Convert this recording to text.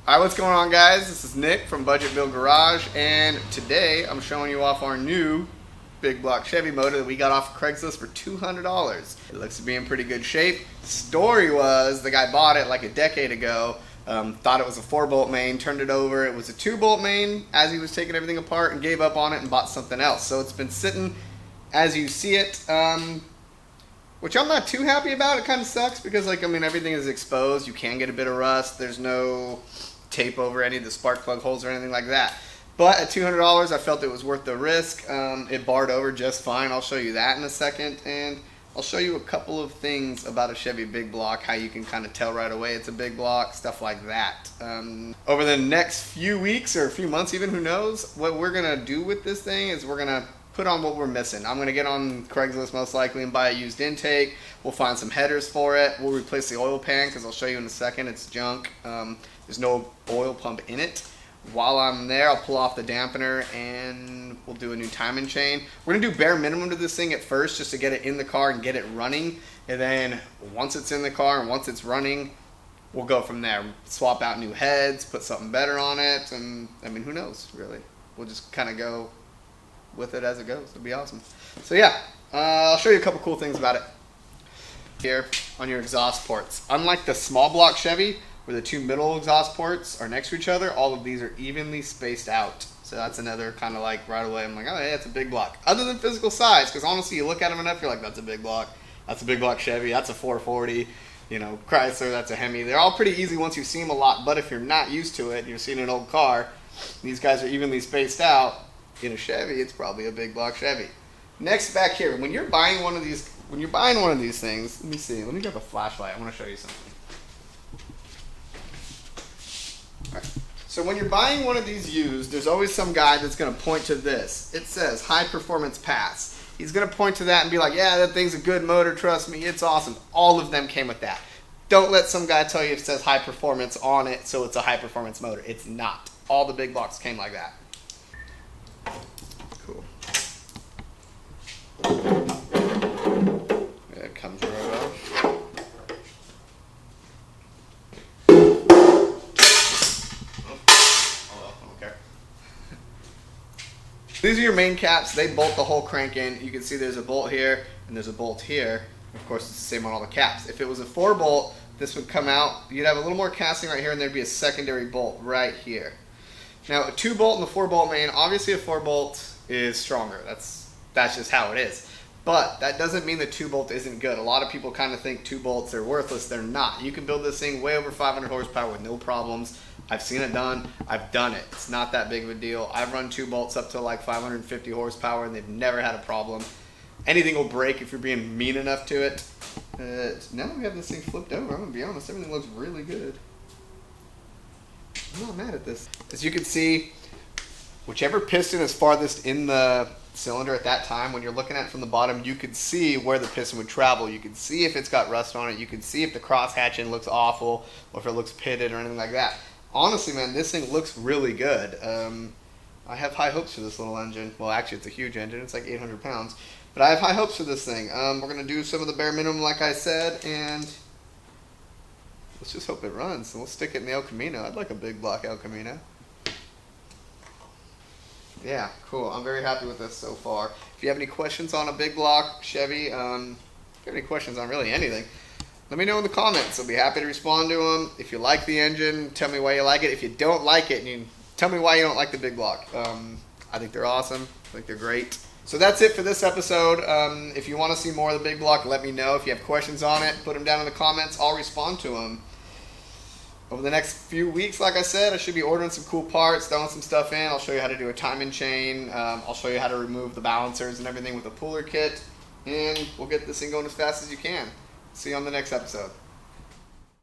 Alright, what's going on, guys? This is Nick from Budget Build Garage, and today I'm showing you off our new big block Chevy motor that we got off of Craigslist for $200. It looks to be in pretty good shape. The story was the guy bought it like a decade ago, thought it was a 4-bolt main, turned it over. It was a 2-bolt main as he was taking everything apart and gave up on it and bought something else. So it's been sitting as you see it, which I'm not too happy about. It kind of sucks because, like, I mean, everything is exposed. You can get a bit of rust. There's no tape over any of the spark plug holes or anything like that. But at $200, I felt it was worth the risk. It barred over just fine. I'll show you that in a second, and I'll show you a couple of things about a Chevy big block, how you can kind of tell right away it's a big block, stuff like that. Over the next few weeks or a few months even, who knows, what we're going to do with this thing is we're going to put on what we're missing. I'm going to get on Craigslist most likely and buy a used intake. We'll find some headers for it. We'll replace the oil pan because I'll show you in a second. It's junk. There's no oil pump in it. While I'm there, I'll pull off the dampener and we'll do a new timing chain. We're going to do bare minimum to this thing at first just to get it in the car and get it running. And then once it's in the car and once it's running, we'll go from there. Swap out new heads, put something better on it, and I mean, who knows, really. We'll just kind of go with it as it goes. It'll be awesome. So yeah, I'll show you a couple cool things about it. Here on your exhaust ports. Unlike the small block Chevy, where the two middle exhaust ports are next to each other, all of these are evenly spaced out. So that's another kind of like right away, I'm like, oh yeah, it's a big block. Other than physical size, because honestly, you look at them enough, you're like, that's a big block. That's a big block Chevy. That's a 440. You know, Chrysler, that's a Hemi. They're all pretty easy once you see them a lot, but if you're not used to it, you're seeing an old car, these guys are evenly spaced out. In a Chevy, it's probably a big block Chevy. Next, back here, when you're buying one of these things, let me see. Let me grab a flashlight. I want to show you something. All right. So when you're buying one of these used, there's always some guy that's going to point to this. It says high performance pass. He's going to point to that and be like, yeah, that thing's a good motor. Trust me, it's awesome. All of them came with that. Don't let some guy tell you it says high performance on it, so it's a high performance motor. It's not. All the big blocks came like that. Cool. It comes right off. Okay. These are your main caps. They bolt the whole crank in. You can see there's a bolt here and there's a bolt here. Of course, it's the same on all the caps. If it was a 4-bolt, this would come out. You'd have a little more casting right here, and there'd be a secondary bolt right here. Now, a 2-bolt and a 4-bolt main, obviously a 4-bolt is stronger. That's just how it is. But that doesn't mean the 2-bolt isn't good. A lot of people kind of think 2-bolts are worthless. They're not. You can build this thing way over 500 horsepower with no problems. I've seen it done. I've done it. It's not that big of a deal. I've run 2-bolts up to like 550 horsepower, and they've never had a problem. Anything will break if you're being mean enough to it. Now that we have this thing flipped over, I'm going to be honest, everything looks really good. I'm not mad at this. As you can see, whichever piston is farthest in the cylinder at that time, when you're looking at it from the bottom, you could see where the piston would travel. You can see if it's got rust on it. You can see if the cross hatching looks awful or if it looks pitted or anything like that. Honestly, man, this thing looks really good. I have high hopes for this little engine. Well, actually, it's a huge engine. It's like 800 pounds. But I have high hopes for this thing. We're going to do some of the bare minimum, like I said, and let's just hope it runs. And we'll stick it in the El Camino. I'd like a big block El Camino. Yeah, cool. I'm very happy with this so far. If you have any questions on a big block Chevy, if you have any questions on really anything, let me know in the comments. I'll be happy to respond to them. If you like the engine, tell me why you like it. If you don't like it, tell me why you don't like the big block. I think they're awesome. I think they're great. So that's it for this episode. If you want to see more of the big block, let me know. If you have questions on it, put them down in the comments. I'll respond to them. Over the next few weeks, like I said, I should be ordering some cool parts, throwing some stuff in. I'll show you how to do a timing chain. I'll show you how to remove the balancers and everything with a puller kit. And we'll get this thing going as fast as you can. See you on the next episode.